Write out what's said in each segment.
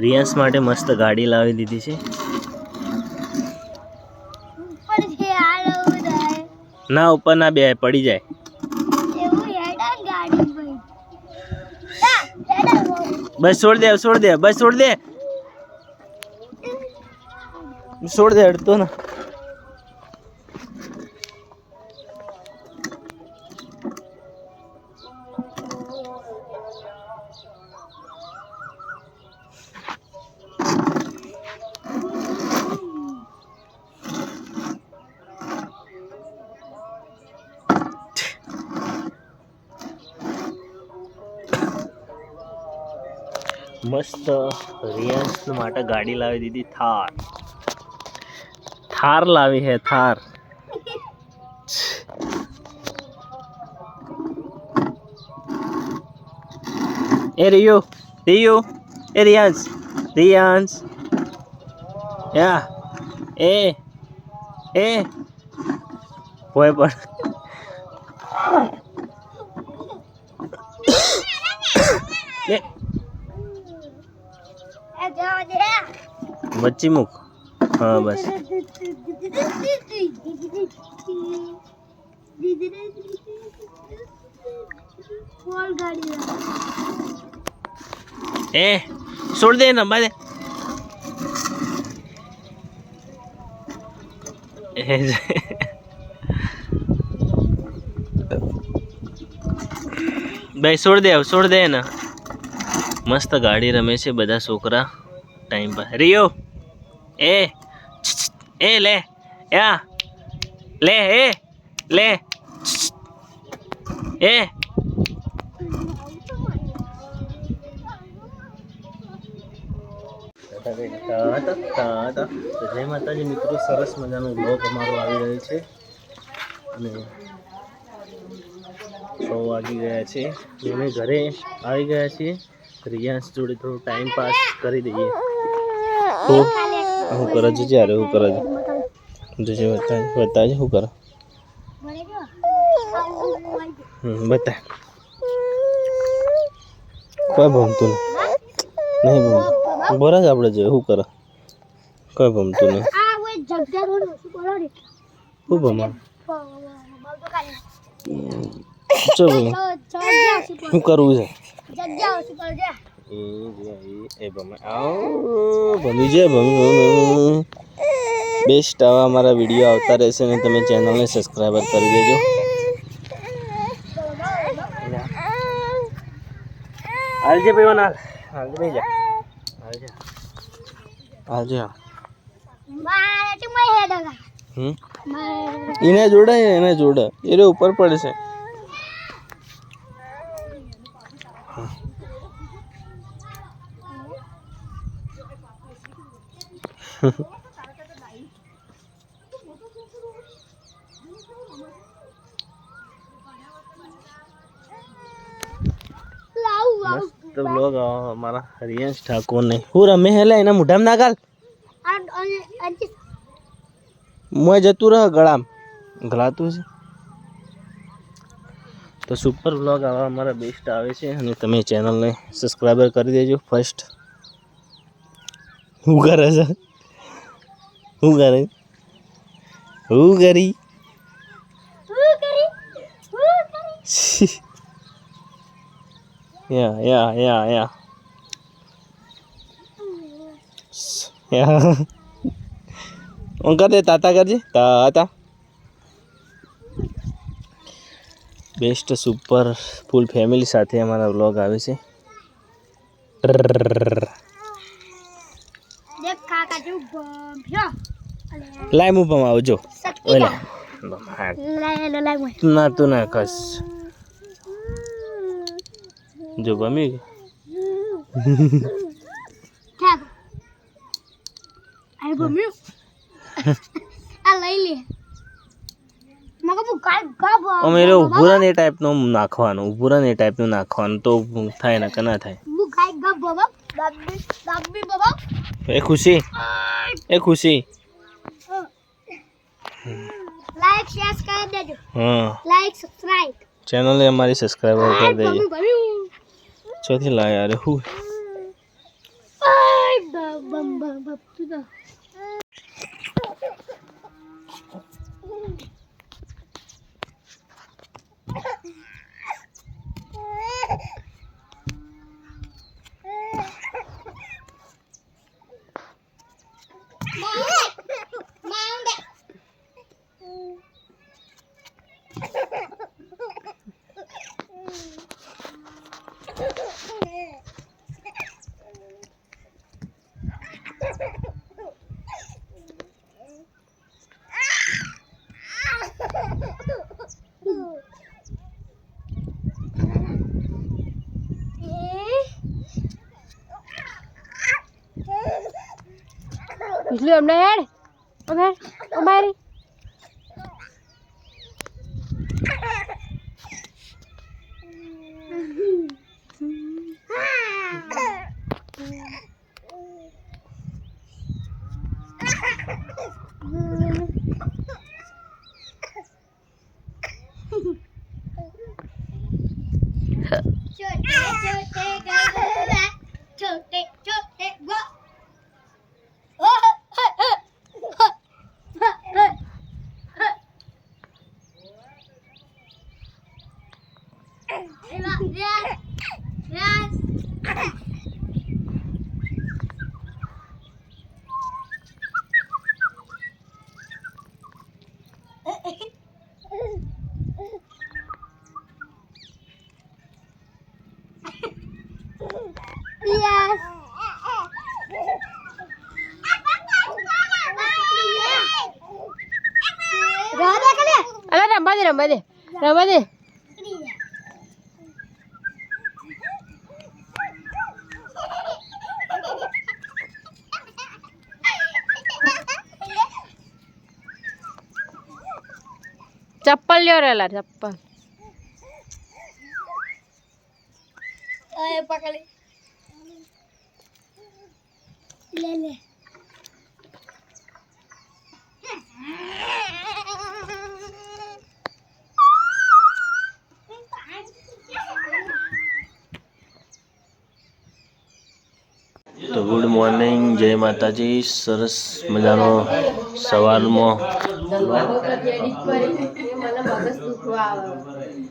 રિયાંશ માટે મસ્ત ગાડી લાવી દીધી છે. ના ઉપર ના બે પડી જાય. બસ છોડ દે બસ છોડ દે અડતો ના. મસ્ત રિયાંશ માટે ગાડી લાવી દીધી. થાર લાવી હે થાર. એ રિયો એ રિયાંશ યા એ હોય પણ બચ્ચી મૂક. હા બસ. એ છોડ દે ને બાદે. ભાઈ છોડ દે ને. મસ્ત ગાડી રમે છે બધા છોકરા ટાઈમ પર. રિયો એ લે યા લે લે એ જય માતાજી મિત્રો, સરસ મજાનો બ્લોગ અમારો આવી રહ્યો છે અને 6 વાગી ગયા છે. અમે ઘરે આવી ગયા છીએ. રિયાંશ જોડે થોડું ટાઈમ પાસ કરી દઈએ. તો હું કરે છે જ્યારે હું કરે છે બતાવજે શું કરે. બતા કોઈ ભમતું નહીં બરાબર આપણે જોઈએ શું કરે. કોઈ ભમતું નહીં. શું ભમા શું કરવું છે ભમી બેસ્ટ. આવા અમારા વિડીયો આવતા રહેશે ને તમે ચેનલને સબસ્ક્રાઈબર કરી દેજો. હાલજે ભાઈ ના હાલજે ભાઈ જા હાલજે એને જોડે એને ઉપર પડશે. મસ્ત બ્લોગ અમારા રિયાંશ ઠાકોર ને હું રમે હેલા એના મોઢામાં ના ગાલ મોય જતું રહ ગળાતું છે. તો સુપર બ્લોગ આવા અમારા બેસ્ટ આવે છે અને તમે ચેનલને સબસ્ક્રાઈબર કરી દેજો. ફર્સ્ટ શું કરે છે હું કરી યા દે તાતા કરજે તાતા. બેસ્ટ સુપર ફૂલ ફેમિલી સાથે અમારા વ્લોગ આવે છે. લાઈ હું પણ આવજો ના તું ના કસ જો ગમી અમે ઉભુરા એ ટાઈપનું નાખવાનું તો થાય ને કે ના થાય. એ ખુશી લાઈક શેર કરી દેજો. હા લાઈક સબસ્ક્રાઇબ ચેનલને અમારી સબસ્ક્રાઇબર કરી દેજો. ચોથી લા યાર હું इसलिए हमने हेड ओके ओ बारी छोटे छोटे गो રમવા દે चप्पल લ્યો રેલા ચપ્પલ એ પકડી લે તો ગુડ મોર્નિંગ, જય માતાજી. સરસ મજાનો સવારમાં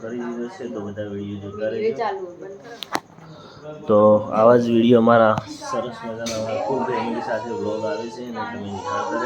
કરી દીધો છે તો બધા વિડીયો જોતા રહેજો. તો આવા જ વિડીયો અમારા સરસ મજાના ખૂબ ફેમિલી સાથે વ્લોગ આવે છે અને તમે નિહાળતા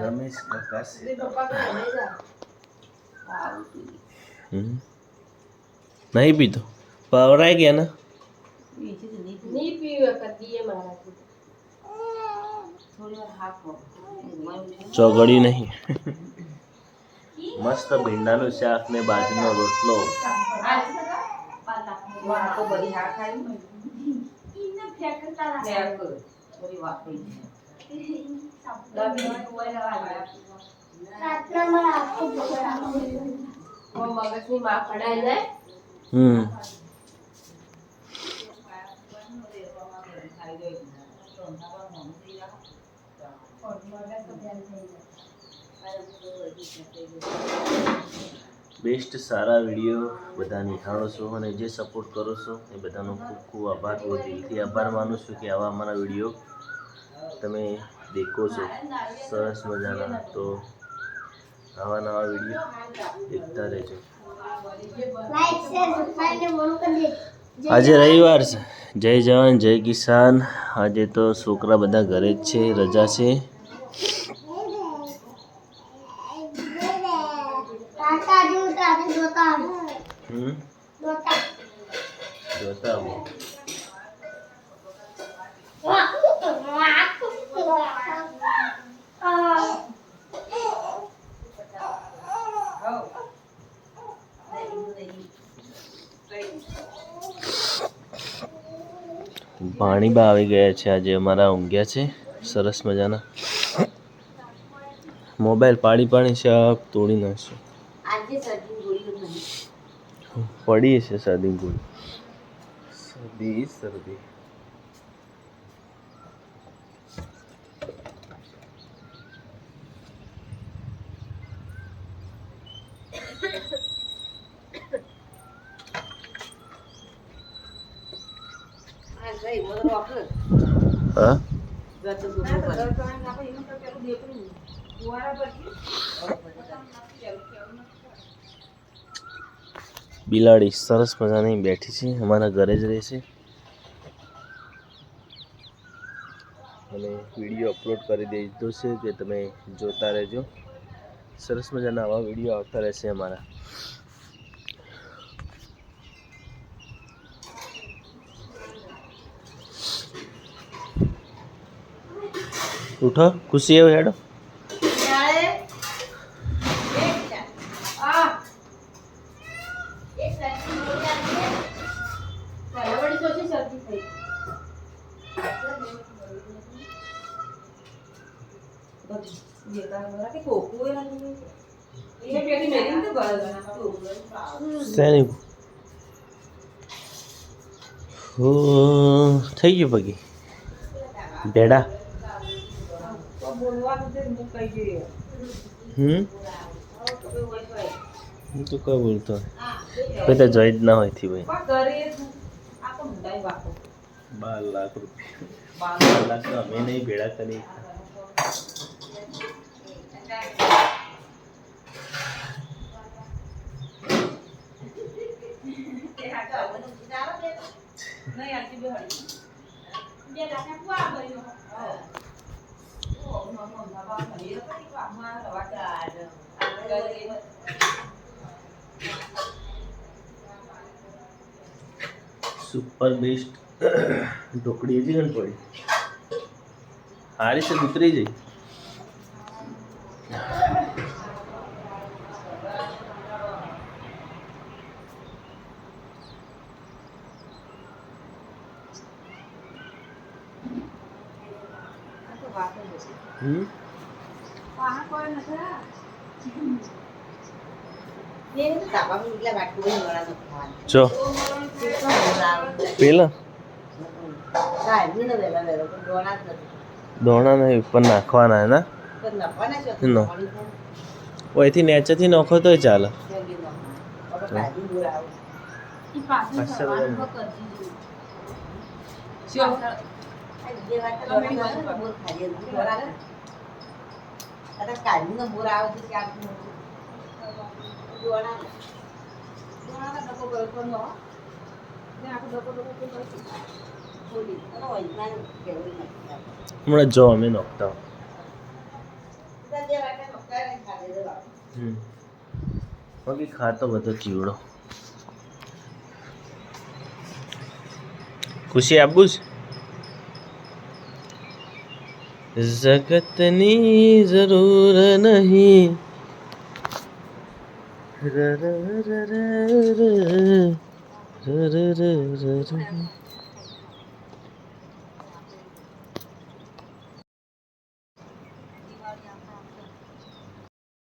રમેશ કાકા નહીં પીતો પવરાઈ ગયા ને ચોગડ્યું નહીં. મસ્ત ભીંડાનું શાક ને બાજરીનો રોટલો. બેસ્ટ સારા વિડીયો બધા નિહાળો છો અને જે સપોર્ટ કરો છો એ બધાનો ખૂબ ખૂબ આભાર. બહુ દિલથી આભાર માનું છું કે આવા અમારા વિડીયો તમે દેખો છો સરસ મજાના. તો આવા નવા વિડીયો દેખતા રહેજો. આજે રવિવાર છે. જય જવાન જય કિસાન. આજે તો છોકરા બધા ઘરે જ છે, રજા છે. જોતા ભાણીબા આવી ગયા છે. આજે અમારા ઊંઘ્યા છે સરસ મજાના. મોબાઈલ પાડી પાડી શાક તોડી નાખશું. પડી છે શરદી ગોળી. શરદી હા બિલાડી સરસ મજાની બેઠી છે, અમારા ઘરે જ રહે છે અને વિડીયો અપલોડ કરી દીધો છે કે તમે જોતા રહેજો. સરસ મજાના આવા વિડીયો આવતા રહેશે અમારા. ઉઠો ખુશી આવે હેડો. થઈ ગયું પગી ભેડા. હું તો કઈ બોલતો કોઈ તો જોઈ જ ના હોય થી ભાઈ. 12 લાખ રૂપિયા 12 લાખ તો અમે નહીં ભેડા કરી. સુપર બેસ્ટ ઢોકળી હજી ગણ પડી હારી છે ઉતરી જઈ. જો પેલા દોણા ને ઉપર નાખવાના હે ના ઓયથી નેચેથી નાખો તોય ચાલે. હમણાં જો અમે નોખતા બાકી ખાતો બધો ચીવડો. ખુશી આપવું છે જગતની જરૂર નહીં. ર ર ર ર ર ર ર ર ર